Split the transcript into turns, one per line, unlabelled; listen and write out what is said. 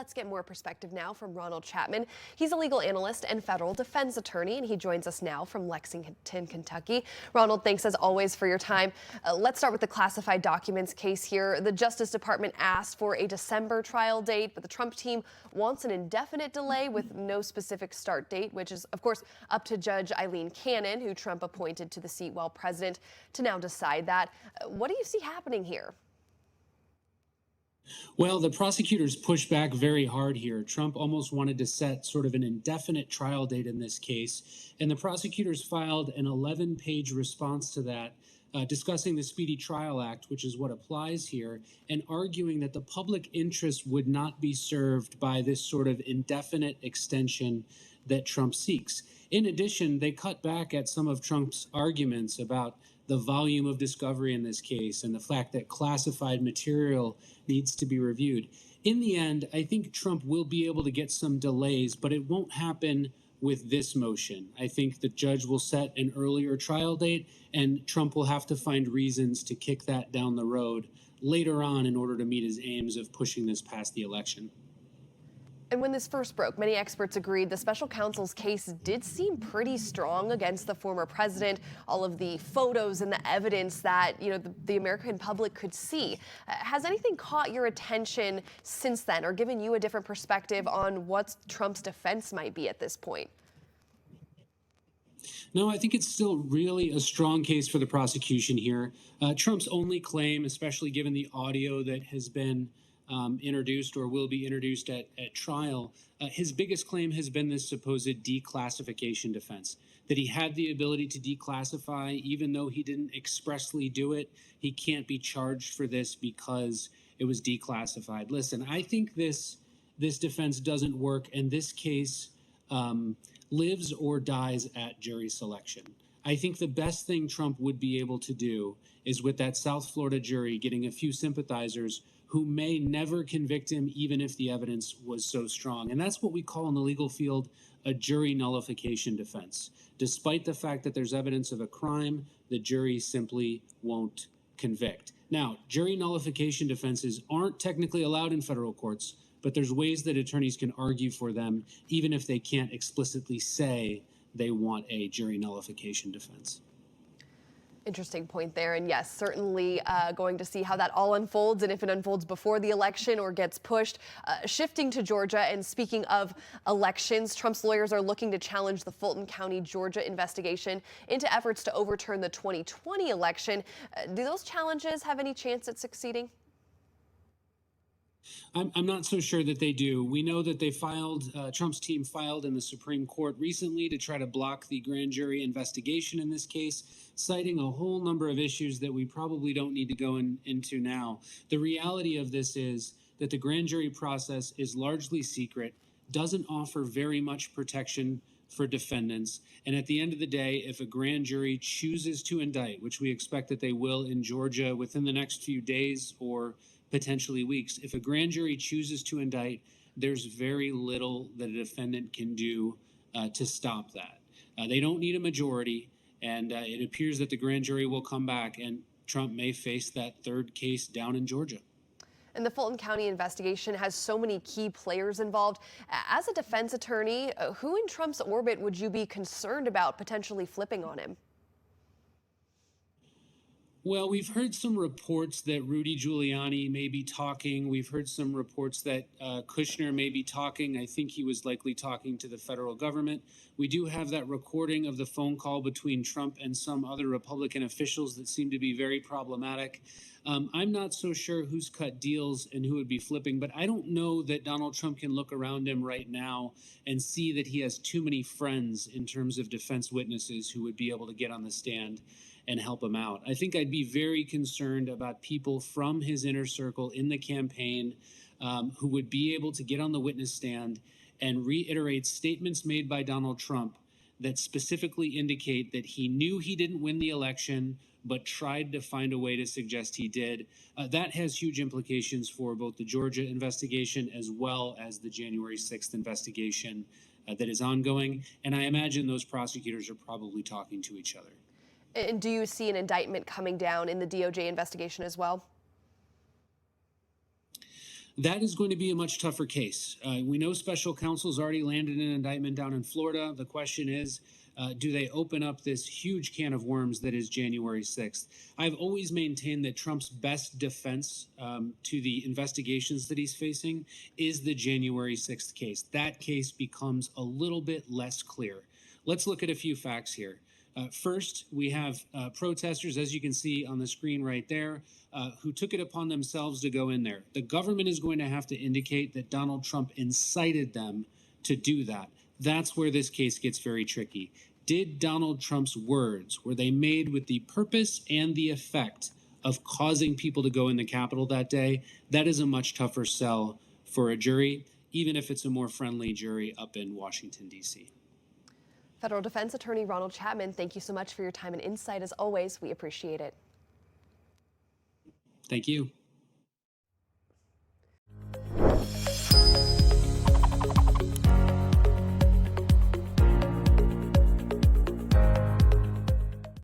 Let's get more perspective now from Ronald Chapman. He's a legal analyst and federal defense attorney, and he joins us now from Lexington, Kentucky. Ronald, thanks as always for your time. Let's start with the classified documents case here. The Justice Department asked for a December trial date, but the Trump team wants an indefinite delay with no specific start date, which is, of course, up to Judge Eileen Cannon, who Trump appointed to the seat while president, to now decide that. What do you see happening here?
Well, the prosecutors pushed back very hard here. Trump almost wanted to set sort of an indefinite trial date in this case, and the prosecutors filed an 11-page response to that, discussing the Speedy Trial Act, which is what applies here, and arguing that the public interest would not be served by this sort of indefinite extension that Trump seeks. In addition, they cut back at some of Trump's arguments about the volume of discovery in this case and the fact that classified material needs to be reviewed. In the end, I think Trump will be able to get some delays, but it won't happen with this motion. I think the judge will set an earlier trial date, and Trump will have to find reasons to kick that down the road later on in order to meet his aims of pushing this past the election.
And when this first broke, many experts agreed the special counsel's case did seem pretty strong against the former president. All of the photos and the evidence that, the American public could see. Has anything caught your attention since then or given you a different perspective on what Trump's defense might be at this point?
No, I think it's still really a strong case for the prosecution here. Trump's only claim, especially given the audio that has been introduced or will be introduced at trial, his biggest claim has been this supposed declassification defense, that he had the ability to declassify even though he didn't expressly do it. He can't be charged for this because it was declassified. Listen, I think this defense doesn't work, and this case lives or dies at jury selection. I think the best thing Trump would be able to do is, with that South Florida jury, getting a few sympathizers who may never convict him even if the evidence was so strong. And that's what we call in the legal field a jury nullification defense. Despite the fact that there's evidence of a crime, the jury simply won't convict. Now, jury nullification defenses aren't technically allowed in federal courts, but there's ways that attorneys can argue for them even if they can't explicitly say they want a jury nullification defense.
Interesting point there. And yes, certainly going to see how that all unfolds and if it unfolds before the election or gets pushed. Shifting to Georgia, and speaking of elections, Trump's lawyers are looking to challenge the Fulton County, Georgia investigation into efforts to overturn the 2020 election. Do those challenges have any chance at succeeding?
I'm not so sure that they do. We know that they Trump's team filed in the Supreme Court recently to try to block the grand jury investigation in this case, citing a whole number of issues that we probably don't need to go into now. The reality of this is that the grand jury process is largely secret, doesn't offer very much protection for defendants. And at the end of the day, if a grand jury chooses to indict, which we expect that they will in Georgia within the next few days or potentially weeks, if a grand jury chooses to indict, there's very little that a defendant can do to stop that. They don't need a majority, and it appears that the grand jury will come back, and Trump may face that third case down in Georgia.
And the Fulton County investigation has so many key players involved. As a defense attorney, who in Trump's orbit would you be concerned about potentially flipping on him?
Well, we've heard some reports that Rudy Giuliani may be talking. We've heard some reports that Kushner may be talking. I think he was likely talking to the federal government. We do have that recording of the phone call between Trump and some other Republican officials that seem to be very problematic. I'm not so sure who's cut deals and who would be flipping, but I don't know that Donald Trump can look around him right now and see that he has too many friends in terms of defense witnesses who would be able to get on the stand and help him out. I think I'd be very concerned about people from his inner circle in the campaign who would be able to get on the witness stand and reiterate statements made by Donald Trump that specifically indicate that he knew he didn't win the election, but tried to find a way to suggest he did. That has huge implications for both the Georgia investigation as well as the January 6th investigation that is ongoing. And I imagine those prosecutors are probably talking to each other.
And do you see an indictment coming down in the DOJ investigation as well?
That is going to be a much tougher case. We know special counsel's already landed an indictment down in Florida. The question is, do they open up this huge can of worms that is January 6th? I've always maintained that Trump's best defense to the investigations that he's facing is the January 6th case. That case becomes a little bit less clear. Let's look at a few facts here. First, we have protesters, as you can see on the screen right there, who took it upon themselves to go in there. The government is going to have to indicate that Donald Trump incited them to do that. That's where this case gets very tricky. Did Donald Trump's words, were they made with the purpose and the effect of causing people to go in the Capitol that day? That is a much tougher sell for a jury, even if it's a more friendly jury up in Washington, D.C.
Federal Defense Attorney Ronald Chapman, thank you so much for your time and insight. As always, we appreciate it.
Thank you.